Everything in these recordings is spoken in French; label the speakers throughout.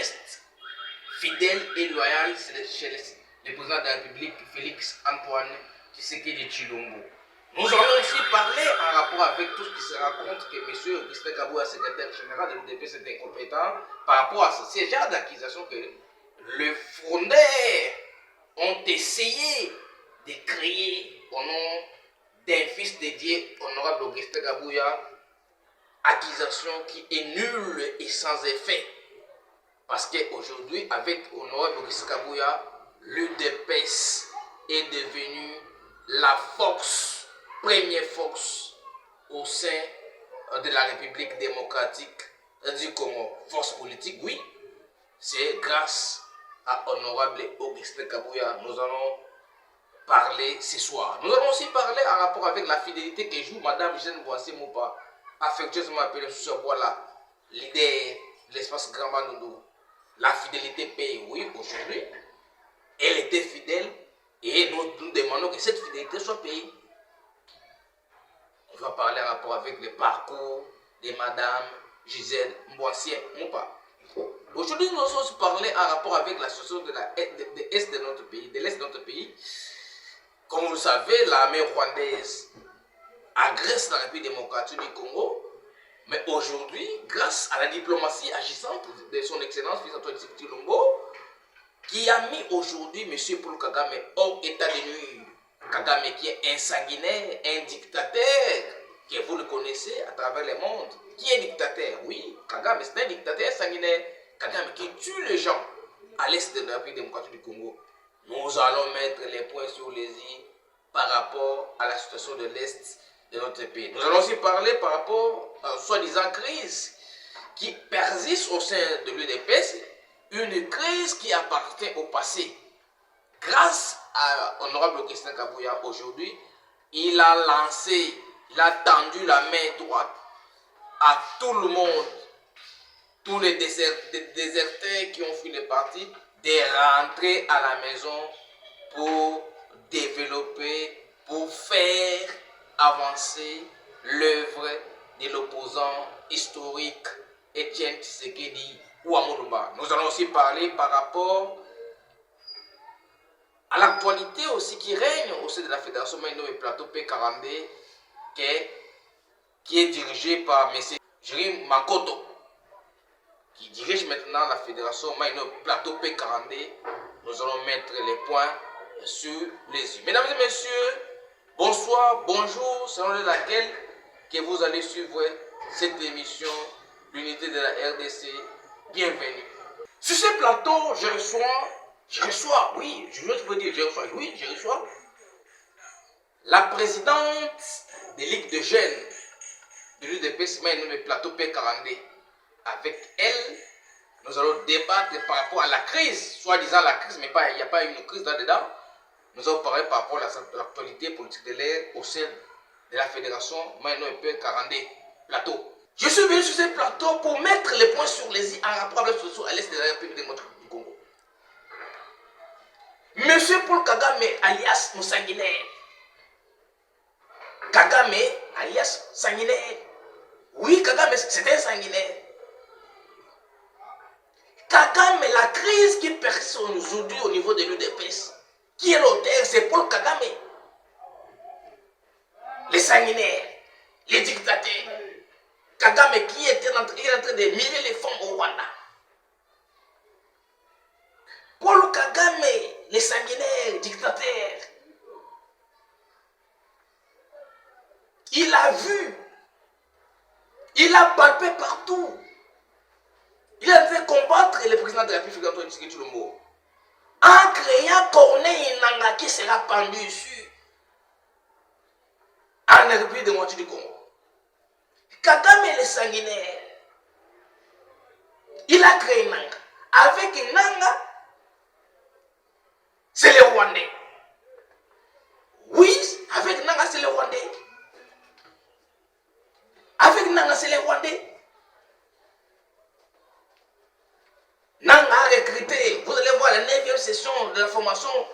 Speaker 1: reste fidèle et loyal chez le président de la République, Félix Antoine Tshisekedi Tshilombo. Nous allons aussi parler en rapport avec tout ce qui se raconte que M. Augustin Kabouya, secrétaire général de l'UDPS, est incompétent par rapport à ces genres d'accusations que les frondeurs ont essayé de créer au nom d'un fils dédié, honorable Augustin Kabouya, accusation qui est nulle et sans effet. Parce qu'aujourd'hui, avec honorable Augustin Kabouya, l'UDPS est devenue la force, première force au sein de la République démocratique du Congo. Force politique, oui, c'est grâce à honorable Augustin Kabouya. Nous allons parler ce soir. Nous allons aussi parler en rapport avec la fidélité que joue Madame Jeanne Boissé-Moupa, affectueusement appelée sur voilà, leader de l'espace Grand Bandundu. La fidélité paye, oui, aujourd'hui. Elle était fidèle et nous demandons que cette fidélité soit payée. On va parler en rapport avec le parcours de Madame Gisèle Boissé-Moupa. Aujourd'hui, nous allons aussi parler en rapport avec la situation de l'Est de notre pays, de l'Est de notre pays. Comme vous le savez, l'armée rwandaise agresse la République démocratique du Congo. Mais aujourd'hui, grâce à la diplomatie agissante de son Excellence Félix Antoine Tshisekedi Tshilombo, qui a mis aujourd'hui M. Paul Kagame hors état de nuire. Kagame qui est un sanguinaire, un dictateur, que vous le connaissez à travers le monde. Qui est dictateur? Oui, Kagame c'est un dictateur sanguinaire. Kagame qui tue les gens à l'est de la République démocratique du Congo. Nous allons mettre les points sur les i par rapport à la situation de l'est de notre pays. Nous allons aussi parler par rapport à soi-disant crise qui persiste au sein de l'UDPS, une crise qui appartient au passé. Grâce à honorable Augustin Kabouya aujourd'hui, il a lancé, il a tendu la main droite à tout le monde, tous les déserteurs qui ont fui le parti, de rentrer à la maison pour développer, pour faire avancer l'œuvre de l'opposant historique Étienne Tshisekedi Ouamouloumba. Nous allons aussi parler par rapport à l'actualité aussi qui règne au sein de la Fédération Maïno et Plateau P42 qui est dirigée par M. Jérémy Makoto, qui dirige maintenant la Fédération Maïno Plateau P42. Nous allons mettre les points sur les yeux. Mesdames et messieurs, bonsoir, bonjour, selon laquelle que vous allez suivre cette émission, l'unité de la RDC. Bienvenue. Sur ce plateau, je reçois, oui, je peux dire, je reçois la présidente des ligues de jeunes de l'UDPS nommée Plateau P42. Avec elle, nous allons débattre par rapport à la crise, soi-disant la crise, mais il n'y a pas une crise là-dedans. Nous allons parler par rapport à l'actualité politique de l'air au sein de la Fédération Maïno et P42 Plateau. Je suis venu sur ce plateau pour mettre les points sur les i en rapport avec la situation à l'est de la République démocratique du Congo. Monsieur Paul Kagame, alias Moussanguinaire. Kagame, alias Sanguinaire. Oui, Kagame, c'est un sanguinaire. Kagame, la crise qui persiste aujourd'hui au niveau de l'UDPS, qui est l'auteur, c'est Paul Kagame. Les sanguinaires, les dictateurs. Kagame qui est en train de miner les femmes au Rwanda. Paul Kagame, les sanguinaires, dictateurs. Il a vu, il a palpé partout. Il a fait combattre le président de la République Antoine Tshisekedi Tshilombo en créant Corneille Nangaa qui sera pendu ici en République démocratique du Congo. Kagame le sanguinaire, il a créé Nangaa. Avec Nangaa, c'est les Rwandais. Oui, avec Nangaa, c'est les Rwandais. Avec Nangaa, c'est les Rwandais. Nangaa a recruté, vous allez voir la 9e session de la formation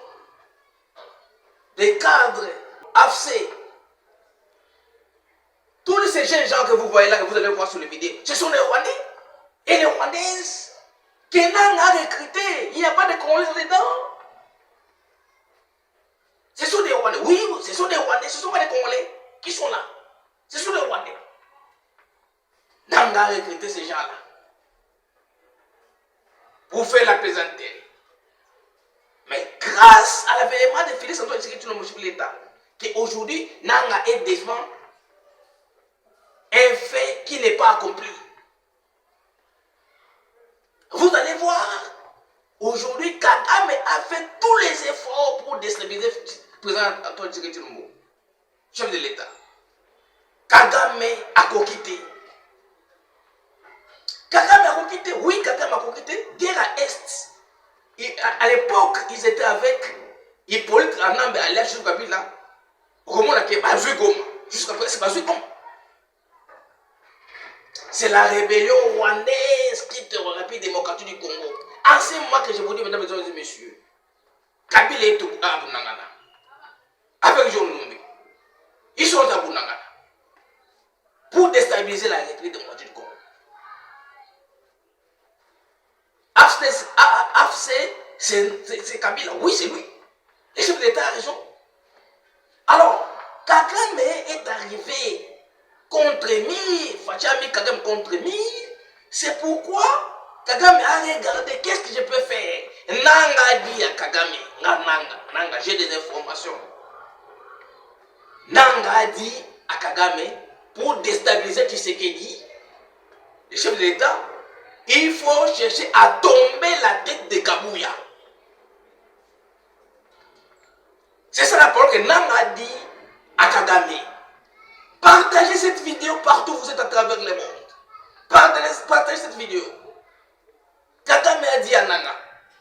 Speaker 1: des cadres AFC. Tous ces jeunes gens que vous voyez là, que vous allez voir sur les vidéos, ce sont les Rwandais et les Rwandaises. Kenan a recruté. Il n'y a pas de Congolais dedans. Ce sont des Rwandais. Oui, ce sont des Rwandais. Ce ne sont pas des Congolais qui sont là. Ce sont des Rwandais. Nanga a recruté ces gens-là pour faire la plaisanterie. Mais grâce à l'avènement de Félix Antoine Tshisekedi Tshilombo chef de l'État, qu'aujourd'hui, Nanga est devant un fait qui n'est pas accompli. Vous allez voir, aujourd'hui, Kagame a fait tous les efforts pour déstabiliser le président Antoine Tshisekedi Tshilombo, chef de l'État. Kagame a coquitté. Kagame a coquitté. Oui, Kagame a coquitté. Guerre à Est. À l'époque, ils étaient avec Hippolyte Anambe, alias Chou Kabila. Comment on a fait Bazui Goma. Jusqu'à présent, c'est Bazui Goma. C'est la rébellion rwandaise qui te République démocratique du Congo. En ce moment que je vous dis, mesdames et messieurs, Kabila est à Bunangana. Avec John Lumbi. Ils sont à Bunangana. Pour déstabiliser la République démocratique du Congo. AFC, c'est Kabila. Oui, c'est lui. Le chef de l'État a raison. Alors, Kagame est arrivé contre Mir. Fachami Kagame contre Mir. C'est pourquoi Kagame a regardé qu'est-ce que je peux faire. Nanga dit à Kagame. Nanga, j'ai des informations. Nanga a dit à Kagame, pour déstabiliser Tshisekedi, le chef de l'État, il faut chercher à tomber la tête de Kabouya. C'est ça la parole que Nanga a dit à Kagame. Partagez cette vidéo partout où vous êtes à travers le monde. Partagez cette vidéo. Kagame a dit à Nanga.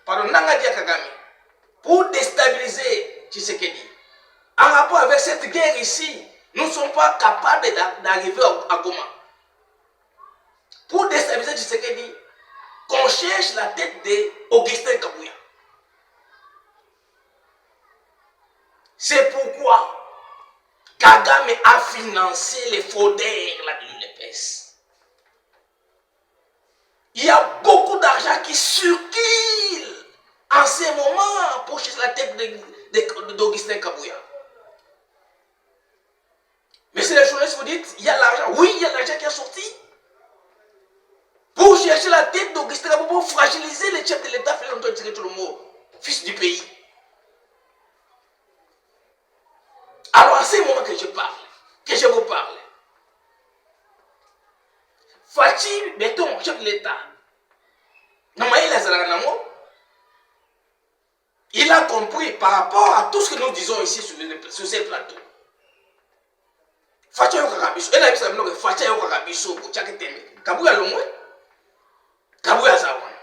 Speaker 1: Pardon, Nanga a dit à Kagame. Pour déstabiliser Tshisekedi. En rapport avec cette guerre ici, nous ne sommes pas capables d'arriver à Goma. Pour déstabiliser Tshisekedi, qu'on cherche la tête d'Augustin Kabouya. C'est pourquoi Kagame a financé les fraudeurs de l'UNPS. Il y a beaucoup d'argent qui circule en ce moment pour chercher la tête d'Augustin Kabouya. Mais si les journalistes vous dites, il y a l'argent. Oui, il y a l'argent qui est sorti. Pour chercher la tête d'Augustin Kabouya, pour fragiliser le chef de l'État, Félix Antoine Tshisekedi Tshilombo, fils du pays. Alors à ce moment que je vous parle, Fachi Beton, chef de l'État, il a compris par rapport à tout ce que nous disons ici sur ces plateaux. Fachi Yokakabiso, et là, il Fachi Yokakabiso, pour chaque thème. Kabouya Lomwe, Kabouya Zawan.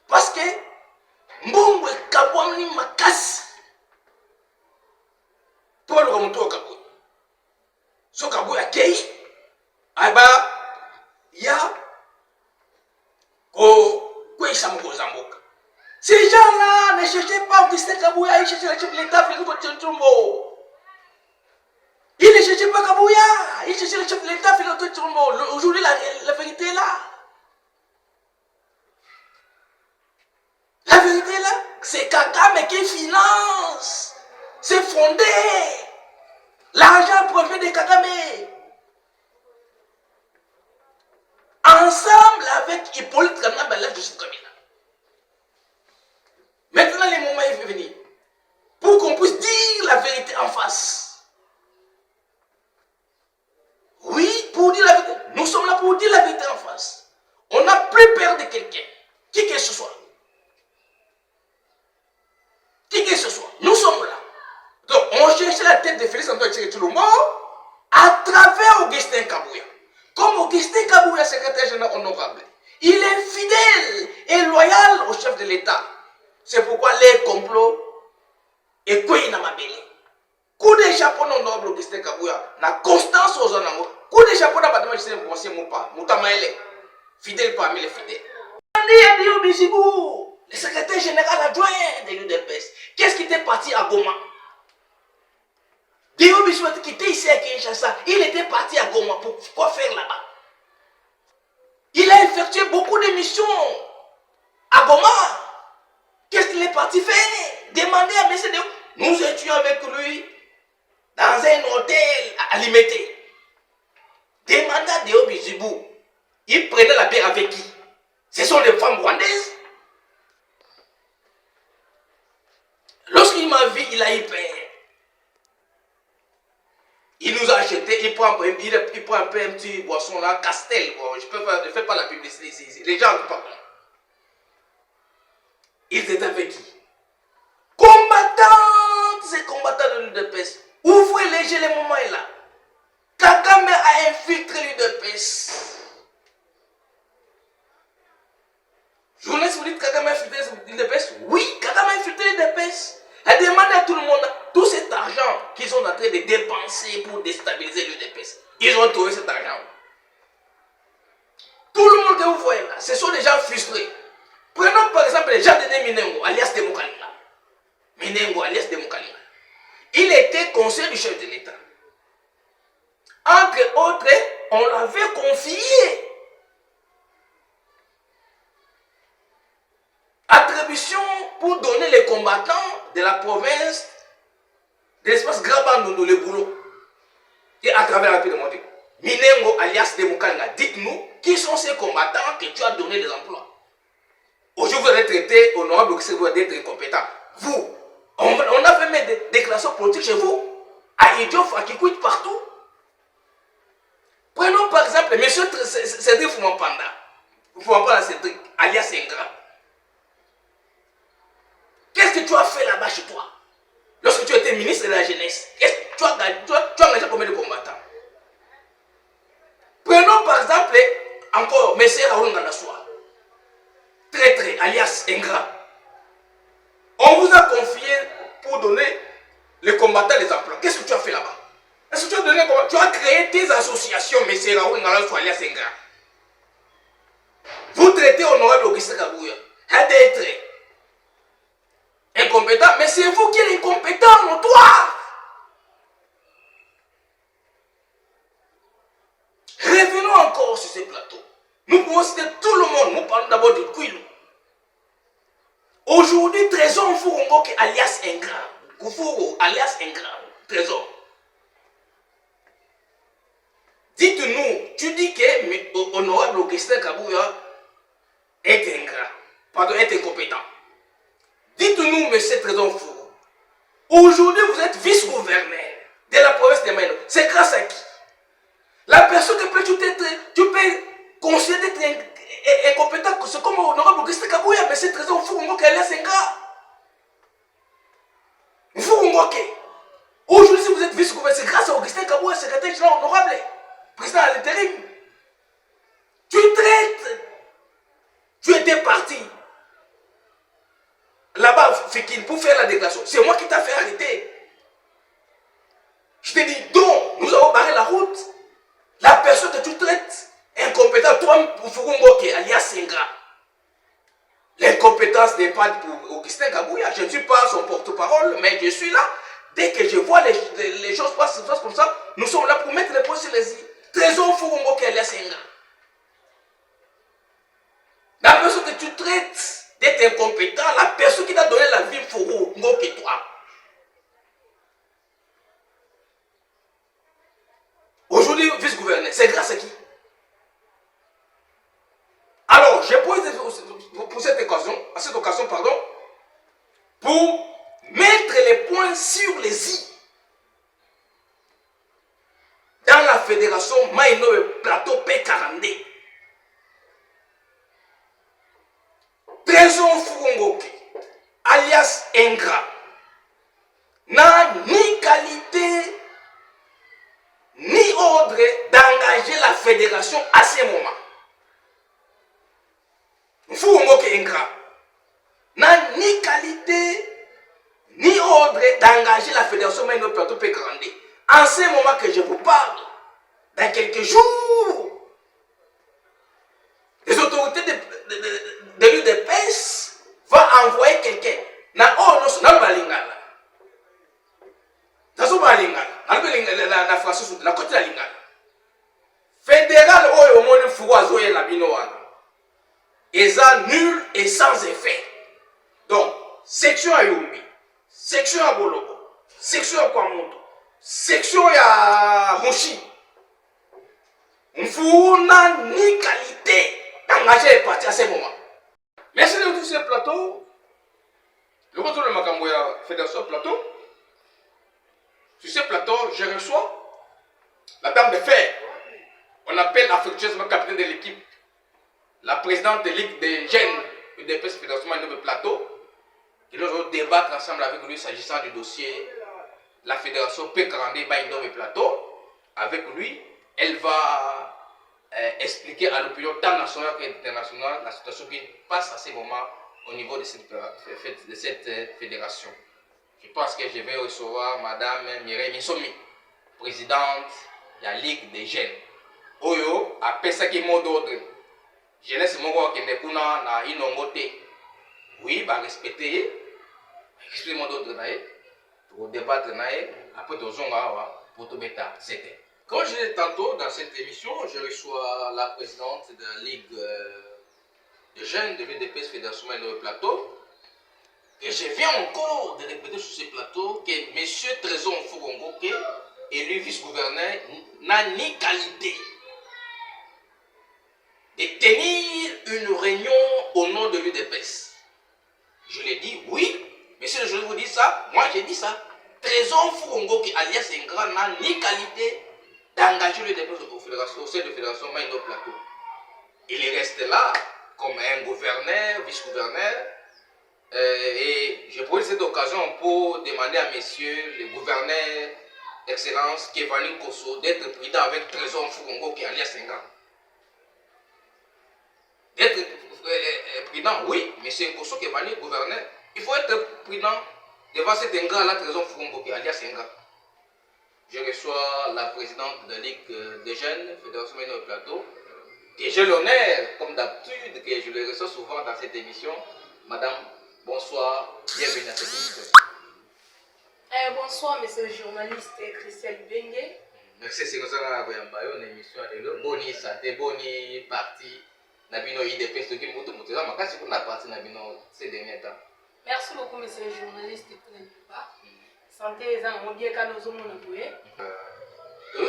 Speaker 1: Parce que, Mbongwe Kabouamni Makasi. Pour le remonter au Kabouya. Ce Kabouya Kei, il y a ces gens-là ne cherchaient pas Augustin Kabouya, ils cherchaient le chef de l'État, Félix Antoine Tshilombo. Ils ne cherchaient pas Kabouya, ils cherchaient le chef de l'État, Félix Antoine Tshilombo. Aujourd'hui, la vérité est là. La vérité est là. C'est Kagame qui finance. C'est fondé. L'argent provient de Kagame. Ensemble avec Hippolyte Kanambe, l'élève de Joseph Kabila. Maintenant, le moment est venu pour qu'on puisse dire la vérité en face. Oui, pour dire la vérité. Nous sommes là pour dire la vérité en face. On n'a plus peur de quelqu'un, qui que ce soit. Qui que ce soit. Nous sommes là. Donc, on cherchait la tête de Félix Antoine Tshisekedi Tshilombo à travers Augustin Kabouya. Comme Augustin Kabouya, secrétaire général honorable, il est fidèle et loyal au chef de l'État. C'est pourquoi les complots et quoi il n'a pas belé. Coup de chapeau honorable Augustin Kabouya, la constance aux hommes. Coup de chapeau n'a pas de magicien pour moi, pas. Moutamaele, fidèle parmi les fidèles. Le secrétaire général adjoint de l'UDPS. Qu'est-ce qui était parti à Goma? Déo Bissou qui était ici à Kinshasa, il était parti à Goma pour quoi faire là-bas? Il a effectué beaucoup de missions à Goma. Qu'est-ce qu'il est parti faire? Demander à M. Deo. Nous étions avec lui dans un hôtel à Limité. Demandez à Deo Bizibou. Il prenait la bière avec qui? Ce sont des femmes rwandaises. Lorsqu'il m'a vu, il a eu peur. Il nous a acheté, il prend un peu un petit boisson là, Castel. Bon, je ne fais pas la publicité ici. Les gens ne parlent pas. Ils étaient avec qui? Combattants, ces combattants de l'UDPS. Ouvrez léger les moments là. Kagame a infiltré l'UDPS. Journaliste, vous dites Kagame a infiltré l'UDPS? Oui, Kagame a infiltré l'UDPS. Elle demande à tout le monde, tout cet argent qu'ils sont en train de dépenser pour déstabiliser l'UDPS. Ils ont trouvé cet argent. Tout le monde que vous voyez là, ce sont des gens frustrés. Prenons par exemple les gens de Minengo, alias Demokalinga. Minengo, alias Demokalinga. Il était conseiller du chef de l'État. Entre autres, on l'avait confié attribution pour donner les combattants de la province de l'espace Grabandondo, le boulot. Et à travers la pays de Monté. Minengo, alias Demokalinga, dites-nous qui sont ces combattants que tu as donné des emplois. Aujourd'hui, vous allez traiter honorable d'être incompétent. Vous, on a fait mettre des déclarations politiques chez vous, à Idiof, à Kikwit, partout. Prenons par exemple M. Cédric Foumampanda. Foumampanda Cédric, alias Ingrat. Qu'est-ce que tu as fait là-bas chez toi? Lorsque tu étais ministre de la Jeunesse, tu as engagé combien de combattants? Prenons par exemple encore M. Raoul Ngandassoua. Traître, alias Ingrat. On vous a confié pour donner les combattants des emplois. Qu'est-ce que tu as fait là-bas? Est-ce que tu as créé tes associations, M. Raoul Ngandassoua, alias Ingrat? Vous traitez honorable Augustin Kabouya d'être incompétent, mais c'est vous qui êtes incompétent, notoire. Revenons encore sur ces plateaux. Nous pouvons citer tout le monde. Nous parlons d'abord de Kouilou. Aujourd'hui, Trésor Mfurongo alias Ingrat. Koufou alias Ingrat. Trésor. Dites-nous, tu dis que honorable Augustin Kabouya est ingrat. Pardon, est incompétent. Dites-nous, monsieur Trésor Mfurongo. Aujourd'hui, vous êtes vice-gouverneur de la province de Maïno. C'est grâce à qui? La personne que tu peux considérer d'être incompétent, c'est comme honorable Augustin Kabouya, mais c'est Trésor Mfurongo qui est là, c'est ingrat. Mfurongo, aujourd'hui, si vous êtes vice-gouverneur, c'est grâce à Augustin Kabouya, secrétaire général honorable, président à l'intérim. Tu traites. Tu étais parti là-bas, Fékin, pour faire la déclaration. C'est moi qui t'ai fait arrêter. Je t'ai dit, donc, nous avons barré la route. La personne que tu traites incompétente, toi, Mfurongo, alias ingrat. L'incompétence n'est pas pour Augustin Kabouya. Je ne suis pas son porte-parole, mais je suis là. Dès que je vois les choses passent comme ça, nous sommes là pour mettre les points sur les i. Trésor Mfurongo, alias ingrat. La personne que tu traites d'être incompétent, la personne qui t'a donné la vie Mfurongo que toi. Aujourd'hui, vice-gouverneur, c'est grâce à qui? Alors, je pose pour cette occasion, pour mettre les points sur les i dans la fédération Maïno Plateau P42. Trésor Mfurongo, alias ingrat, n'a ni qualité ni ordre d'engager la fédération à ce moment. Mfurongo ingrat n'a ni qualité ni ordre d'engager la fédération Maïno Plateau P42. En ce moment que je vous parle, dans quelques jours, les autorités de l'UDPS vont envoyer quelqu'un. La côté de la Lingala. Fédéral, au monde, Fouazo et la Binoana. nul et sans effet. Donc, section à Yumbi, section à Bolobo, section à Kwamoto, section à Moshi. On n'a ni qualité d'engager et partir à ce moment. Merci de tous ces plateaux. Le contrôle de Makamboya Fédération Plateau. Sur ce plateau, je reçois la dame de fer. On appelle affectueusement capitaine de l'équipe, la présidente de Ligue des jeunes UDPS Fédération Maïnobe Plateau. Et nous allons débattre ensemble avec lui s'agissant du dossier la Fédération P42 Maïnobe Plateau. Avec lui, elle va expliquer à l'opinion tant nationale qu'internationale la situation qui passe à ce moment au niveau de cette fédération. Je pense que je vais recevoir Madame Mireille Missomi, présidente de la Ligue des jeunes. Oyo, après ça qui est mot d'ordre. Jeunesse moko qui n'est pas na inongoté. Oui, bah respecter. Respecter le mot d'ordre pour débattre après deux ans pour tout mettre c'était. Comme je l'ai dit tantôt dans cette émission, je reçois la présidente de la Ligue des jeunes de l'UDPS Fédération Maïnobe Plateau. Et je viens encore de répéter sur ce plateau que M. Trésor Mfugongo, élu vice-gouverneur, n'a ni qualité de tenir une réunion au nom de l'UDPS. Je l'ai dit, oui, mais si je vous dis ça, moi j'ai dit ça. Trésor Mfugongo, alias Ingra, n'a ni qualité d'engager l'UDPS au sein de la Fédération Maïnobe Plateau. Il reste là comme un gouverneur, vice-gouverneur. Et je profite de cette occasion pour demander à messieurs le gouverneur Excellence Kevani Kosso d'être prudent avec Trésor Mfugongo qui est alias Senga. D'être prudent, oui, mais c'est Kosso Kevani, gouverneur. Il faut être prudent devant cet ingrat-là, Trésor Mfugongo qui est alias Senga. Je reçois la présidente de la Ligue des jeunes, Fédération Maïnobe Plateau. Et j'ai l'honneur, comme d'habitude, que je le reçois souvent dans cette émission, Madame. Bonsoir, bienvenue à cette émission.
Speaker 2: Bonsoir, monsieur le journaliste Christelle Bengue.
Speaker 1: Merci, c'est comme ça qu'on a une émission. Boni santé, boni parti. Nabino IDP, ce qui m'a dit, c'est qu'on a parti Nabino ces derniers temps.
Speaker 2: Merci beaucoup, monsieur le journaliste. Santé, les gens ont dit que nous sommes en bouée.
Speaker 1: Le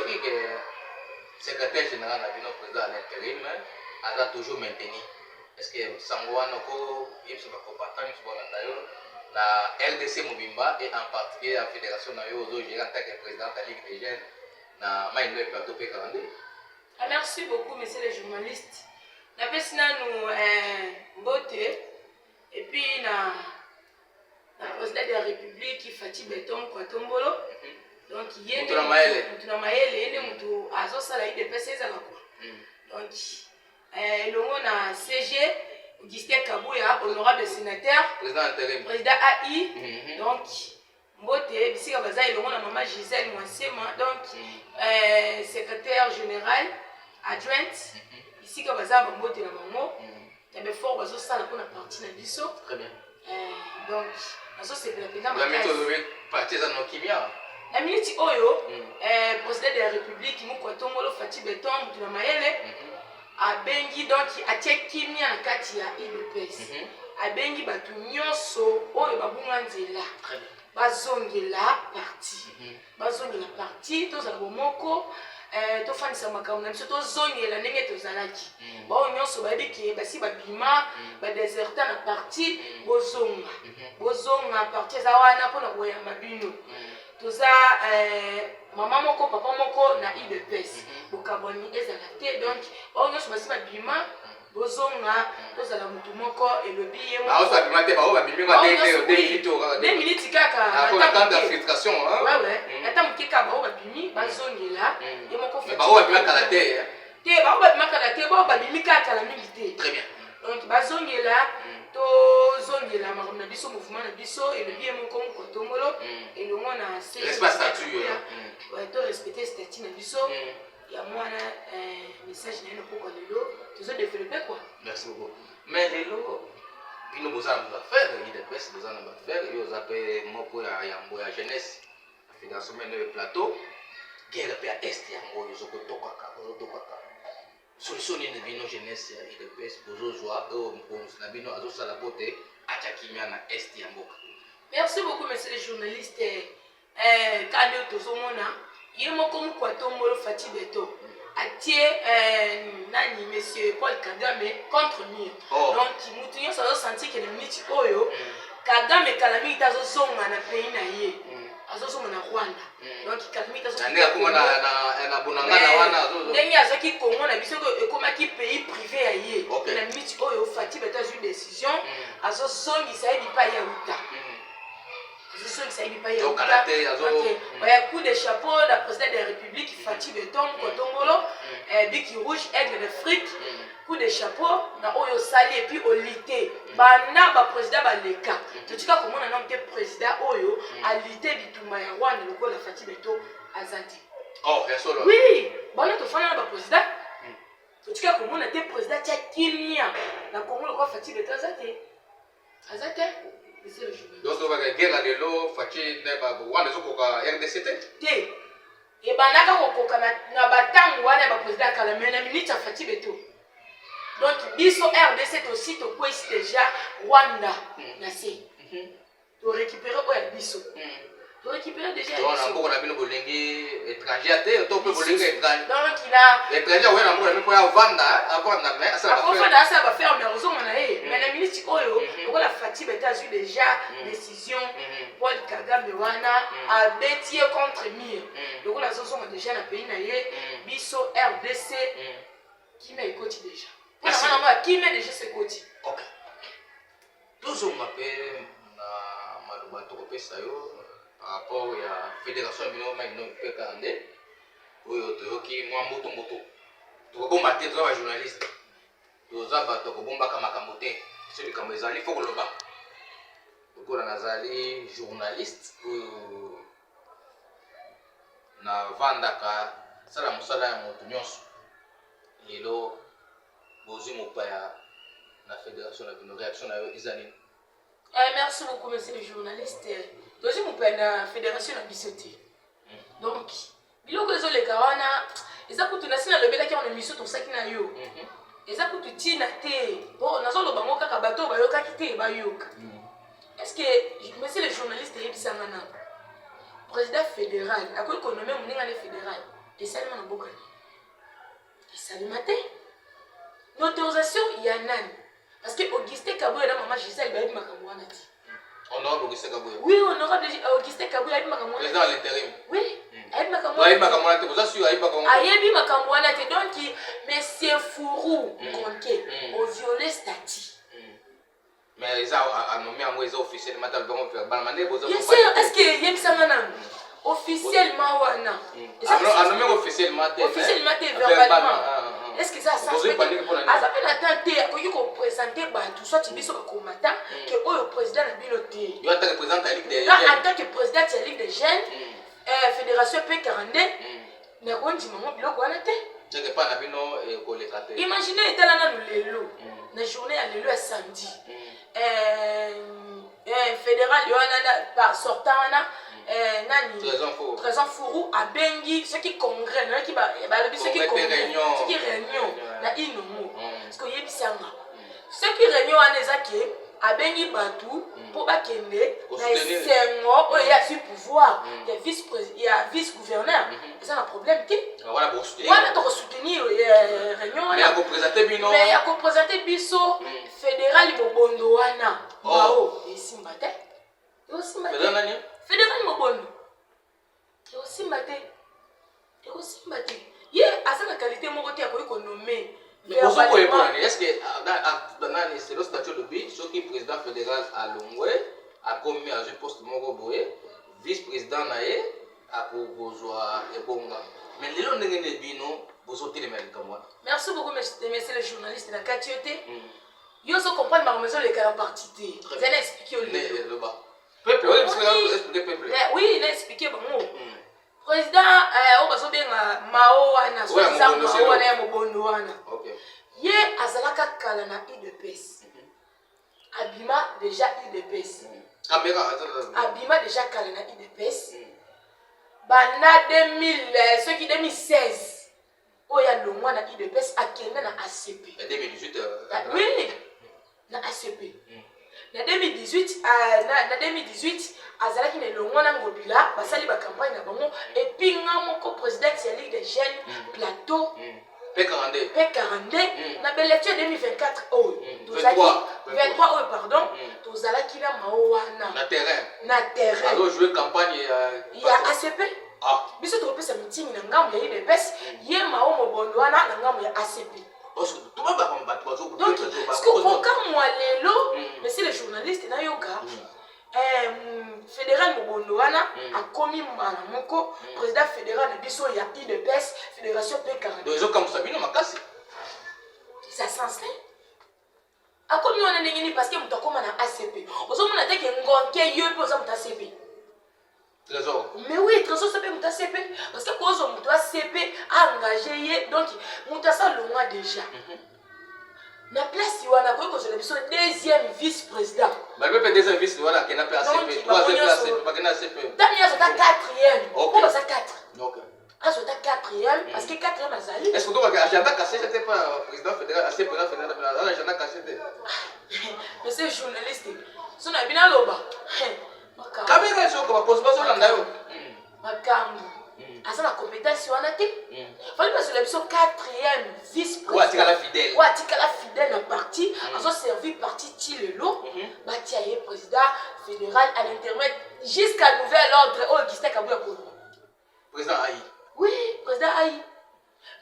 Speaker 1: secrétaire général Nabino, président à l'intérim, a toujours maintenu. Est-ce que Sangouanoko, il se va combattre, la RDC Mobimba et en particulier la Fédération Nayo, j'ai en tant que président de la Ligue des jeunes, na Maïnobe Plateau P42.
Speaker 2: Merci beaucoup, monsieur le journaliste. Nous avons voté et puis la président de la République qui Fati Beton Kwatombolo. Donc il y a des donc le na CG Augustin Kabouya, honorable sénateur, président AI, donc Mbote, ici à Baza, il y a maman Gisèle Mouassema, donc secrétaire général, adjointe, ici à Baza, Mbote la maman, il y a fort Bazo ça pour la partie na biso.
Speaker 1: Très bien.
Speaker 2: Donc, Bazo c'est le président.
Speaker 1: La méthode partie dans Kimia.
Speaker 2: La minute Oyo, président de la République, Moukotomolo Fati Beton, Mutuna Mayele. Abengi donc ateki kimia na kati ya IDPS. Abengi batu nyonso oyo babunga nzela. Bazongela parti. Bazongela parti to za bomoko to fanisa makambo na biso to zongela ndenge to zalaki. Ba nyonso ba biki basi babima ba déserter na parti bozonga. Bozonga parti za wana pona koya mabino. Toza maman moko papa moko na IDPS bokaboni ezalate donc on nyonso basi babima bozonga tozala mutu moko elobi ye moko
Speaker 1: aosa bima te bao babimi ma
Speaker 2: 2 minutes kaka
Speaker 1: ata temps d'infiltration hein
Speaker 2: ouais ata mukeka bao babimi bazongela ye moko
Speaker 1: fait bao babima karaté
Speaker 2: te bao babima karaté bao babimi kaka la milité.
Speaker 1: Très bien.
Speaker 2: Donc bazongela tozongela makambo na biso mouvement na biso elobi ye moko mokotombolo elongo na to respecter statut na biso ya mwana message na ye poko lelo tozo développer quoi.
Speaker 1: Merci beaucoup. Mais lelo bino bozana affaire IDPS bozana affaire yo zape moko ya yambo ya jeunesse Fédération Maïnobe Plateau guerre pe est yango yo zoko tokaka solution nini bino jeunesse ya UDPS bozozwa oyo mokonzi na bino azosala po te atya kimia na este ya mboka.
Speaker 2: Merci beaucoup, monsieur le journaliste. Quand nous sommes il y a un Kwatombolo Fati Beto. Nani, monsieur Paul Kagame contre nous. Donc, nous avons senti que les minutes Oyo, Kagame Kalami Tazo Songa na pays na ye. Azo Songa na Rwanda. Donc, Kalami Tazo Songa
Speaker 1: na Bunangana wana azo.
Speaker 2: Ndenge azaki Congo na biso ko ekomaki pays privé ya ye. Na minutes Oyo Fati Beto a eu une décision. Azo Songa isaidi pa ya uta. Donc, coup de chapeau, la présidente de la République, Fatih Beton, Kotongolo, Biki Rouge, Aigle de Fric, coup de chapeau, na Oyo Sali et puis au Lité. Bana, ba président Baleka. Tu sais comment on a nommé président Oyo, à Lité, Bitumba, Rwanda, le coup de Fatih Beton, Azadi.
Speaker 1: Oh, bien sûr.
Speaker 2: Oui, bon, tu fais un président. Tu sais comment on a été président, tu as Kimia. La Congo, le coup de Fatih Beton, Azadi. Azadi.
Speaker 1: Donc, on va guerre de l'eau, Fatih, Rwanda, RDC.
Speaker 2: Et banaka kokoka na batango wana ba président Kalame na minute Fatih Beto. Donc biso RDC aussi to kwesi déjà Rwanda na si. To récupérer o biso. To récupérer déjà biso.
Speaker 1: On a beaucoup na bino bolingi étranger até to pe bolingi étranger.
Speaker 2: Donc il a
Speaker 1: l'étranger ouais na mo na po vanda avant na mais ça
Speaker 2: va faire mais raison on a mais na minute oyo ko la Fatih Beto a eu déjà décision Paul Kagame wana a bétier contre Mir. Donc la zone déjà na pays na ye biso RDC qui met côté déjà. Qui met déjà ce côté.
Speaker 1: OK. Toujours m'appelle na maluba to pesa yo par rapport à fédération bino ma no pe kande oyo toyoki mwa moto to bomba te to ba journaliste to za ba to bomba kama kamote celui comme ezali faut koloba ko na nazali journaliste na vandaka sala musala ya moto nyonso lelo bozi mopaya na fédération na bino réaction na yo izali.
Speaker 2: Merci beaucoup monsieur le journaliste. Bozi mopaya na fédération na bisoté. Donc biloko ezoleka wana eza kutu na sina lobelaki on émission to saki na yo. Eza kutu tina te. Bon nazoloba ngo kaka bato bayokaki te bayoka. Est-ce que monsieur le journaliste yebisanga na président fédéral a quoi économie moninga le fédéral et salima na boka et salimate l'autorisation yanan parce que Augustin Kabouya na maman Gisèle ba makambo wana ti
Speaker 1: honorable Augustin Kabouya
Speaker 2: oui honorable Augustin Kabouya makambo wana
Speaker 1: président à l'intérim
Speaker 2: oui makambo
Speaker 1: wana te vous assure makambo
Speaker 2: ayebi makambo wana te donc monsieur Fourou Konke au violer statut.
Speaker 1: Mais ils ont nommé en mot officiellement dans le bon verbal.
Speaker 2: Est-ce que yebisanga na officiellement wana?
Speaker 1: A nommé officiellement
Speaker 2: verbalement. Est-ce que ça ça se fait? Azape na tante ko yiko présenter ba tout soit biso ko combattant que le président na biloté.
Speaker 1: Yo en tant que président de la Ligue des
Speaker 2: Jeunes. En tant que président de la Ligue des Jeunes, fédération P42 na ko ndima biloko wana te.
Speaker 1: C'est pas na bino ko lekate.
Speaker 2: Imaginez etalana no lelo. Na journée à lelo samedi. Fédéral par sortant nani Trésor Fourou a bengi ce qui congrès ce qui réunion na inomo parce que yebisanga ce qui réunion anezaki a bengi batu pour bakende na sengo o ya sur pouvoir il y a vice gouverneur c'est un problème qui
Speaker 1: voilà pour
Speaker 2: soutenir réunion
Speaker 1: mais à
Speaker 2: présenter biso fédéral mobondo wana bao esimba te fédéral mobondo esimba te ye asa na qualité moko te akoki konommer
Speaker 1: est-ce que c'est le statut de bi soki président fédéral à Longwe a commis à un poste moko boye vice-président na ye akozwa ebonga mais lelo ndenge ne bino bozotelemela likambo wana.
Speaker 2: Merci beaucoup monsieur le journaliste na katiote yo so comprendre ma maison les cas parti te vous allez expliquer au
Speaker 1: le bas peuple expliquer peuple
Speaker 2: oui il a expliqué bango président on va so benga mao wana so mao wana ya mobondo wana ye azalaka kala na UDPS abima déjà UDPS abima déjà kala na UDPS bana 2000 ceux qui 2016 oya longwa na IDPS akende na ACP.
Speaker 1: 2018
Speaker 2: oui, na ACP. Na 2018 na 2018 azalaki na longwa na ngobila basali ba campagne na bango et puis nga moko président ya Ligue des jeunes plateau
Speaker 1: P42
Speaker 2: P42 na belecture 2024 oyo tozalaki 23 oyo pardon tozalaki na mawana na terrain
Speaker 1: alors jouer campagne
Speaker 2: ya ACP. Biso topesa meeting na ngambo ya IDPS ye mao mobondo wana na ngambo ya ACP.
Speaker 1: Parce
Speaker 2: que aucun mois lelo, mais c'est les journalistes na yoka fédéral mobondo wana a commis moko président fédéral na biso ya IDPS fédération P40.
Speaker 1: Donc ils comme Sabino makasi.
Speaker 2: Ça sensé. A commis wana ndengeni parce que mutakoma na ACP. Ozomona te ke ngonke yo pe ozamuta ACP.
Speaker 1: Trésor.
Speaker 2: Mais oui, Trésor ça peut muta ACP parce que quand on muta ACP a engagé donc muta ça le mois déjà. Na place wana ko ko biso deuxième vice-président.
Speaker 1: Ba peut deuxième vice voilà qui n'a pas ACP. Troisième place pas que na ACP.
Speaker 2: Daniel c'est quatrième. Pourquoi ça 4?
Speaker 1: OK.
Speaker 2: Ah c'est quatrième parce que quatrième azali.
Speaker 1: Est-ce que donc agenda cassé c'était pas président fédéral ACP fédéral agenda cassé.
Speaker 2: Mais c'est journaliste. Son abina loba.
Speaker 1: Caméra sur quoi pose pas sur landayo.
Speaker 2: Makambu. Asa na compétence wana te. Fallait pas sur la mission quatrième vice-président.
Speaker 1: Ou atika la fidèle.
Speaker 2: Ou atika la fidèle na parti, aso servi parti Tilelo. Batia ye président fédéral à l'intermède jusqu'à nouvel ordre au Augustin Kabouya Kono.
Speaker 1: Président Aïe.
Speaker 2: Oui, président Aïe.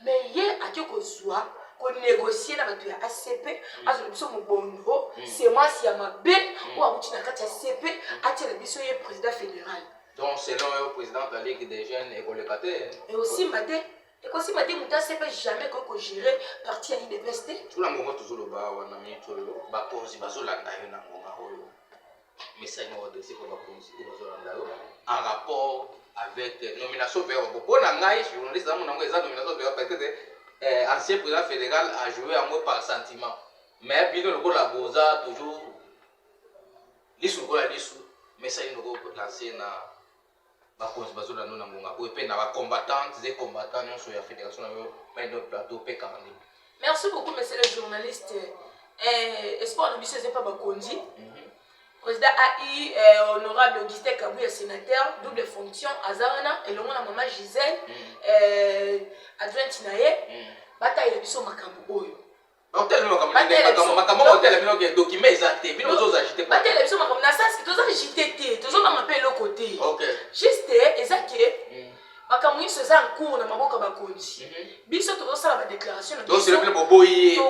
Speaker 2: Mais hier a ko soit qu'on négocier na batu ya ACP, aso le biso mobondo, c'est moi si ya mabe ou abuti na kati ya ACP, atia le biso ye président fédéral.
Speaker 1: Donc selon le président de la Ligue des jeunes et colocataires.
Speaker 2: Et aussi Maté, Mouta CP jamais qu'on gérer parti à l'IDPS.
Speaker 1: Tout le monde toujours le bas ou na mitolo, ba konzi bazolanda yo na ngoma oyo. Mais ça nous adressé pour ba konzi bazolanda yo en rapport avec nomination vers pour na ngai journaliste na mon eza nomination vers peut-être ancien président fédéral a joué à moi par sentiment. Mais bino le la boza toujours lisu ko la lisu, mais ça nous ko lancer na bakonzi bazolanda na ngonga ou pe na ba combattantes et combattants sur la fédération na yo mais notre plateau P40.
Speaker 2: Merci beaucoup monsieur le journaliste. Espoir de monsieur c'est pas bakonzi. Président AI honorable Augustin Kabouya sénateur double fonction Azarana et le monde maman Gisèle adjoint Tinaye bataille de biso makambo oyo.
Speaker 1: Hôtel makambo hôtel bino ke document exacté bino zo agité.
Speaker 2: Bataille de biso makambo na sens que toza agité tozo na mapé le côté.
Speaker 1: OK.
Speaker 2: Juste ezake makambo nyonso eza en cours na maboko bakonzi. Biso tozosala ba déclaration na
Speaker 1: donc c'est le plus boboye.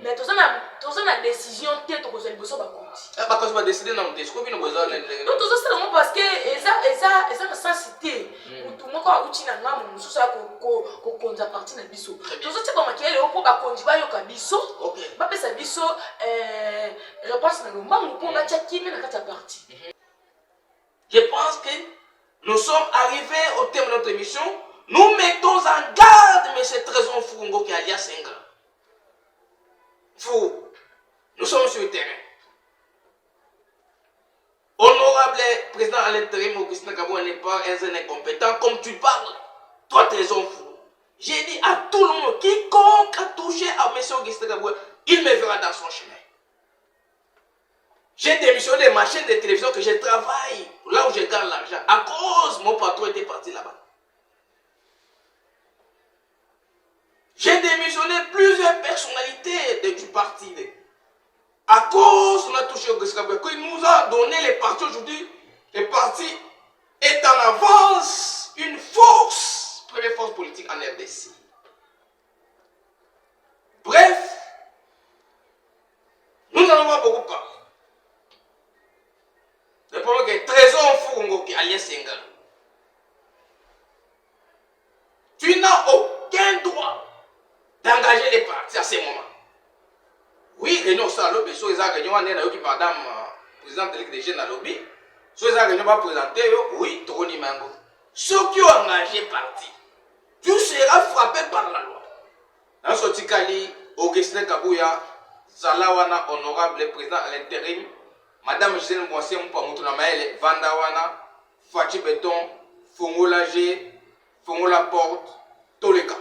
Speaker 2: Mais toza na décision te tokozwa liboso bakonzi.
Speaker 1: Bakonzi ba décider na mutesiko bino boza na.
Speaker 2: Donc tozosala ngo parce que eza na sensité. Mutu moko akuti na ngamu mususu ya kokonza parti na biso. Tozotia ba makele opo bakonzi bayoka biso. Bapesa biso réponse na lombangu po batia kimi na kati ya parti.
Speaker 1: Je pense que nous sommes arrivés au terme de notre émission. Nous mettons en garde M. Trésor Fourongo qui est alias Senga. Fou, nous sommes sur le terrain. Honorable président à l'intérim, Augustin Kabouya n'est pas un incompétent comme tu parles. Toi, Trésor Fou. J'ai dit à tout le monde, quiconque a touché à M. Augustin Kabouya, il me verra dans son chemin. J'ai démissionné des machines de télévision que je travaille, là où je gagne l'argent, à cause mon patron était parti là-bas. J'ai démissionné plusieurs personnalités du parti. À cause, on a touché au Geskabouya, qu'il nous a donné les partis aujourd'hui. Le parti est en avance, une force, première force politique en RDC. Bref, nous n'allons pas beaucoup parler. Le problème est Trésor Fourongo qui est alias Senga. Tu n'as aucun droit d'engager les partis à ce moment. Oui, réunion ça, lobby, soit ils ont réunion, on est qui madame présidente de la Ligue des jeunes à lobby, soit ils ont réunion va présenter, oui, Tony Mango. Ceux qui ont engagé parti, tu seras frappé par la loi. Dans ce Tikali, Augustin Kabouya, Zalawana, honorable président à l'intérim, Madame Gisèle Mboissé, Mpamoutouna Maëlle, Vandawana, Fachi Béton, Fongola G, Fongola Porte, Toleka.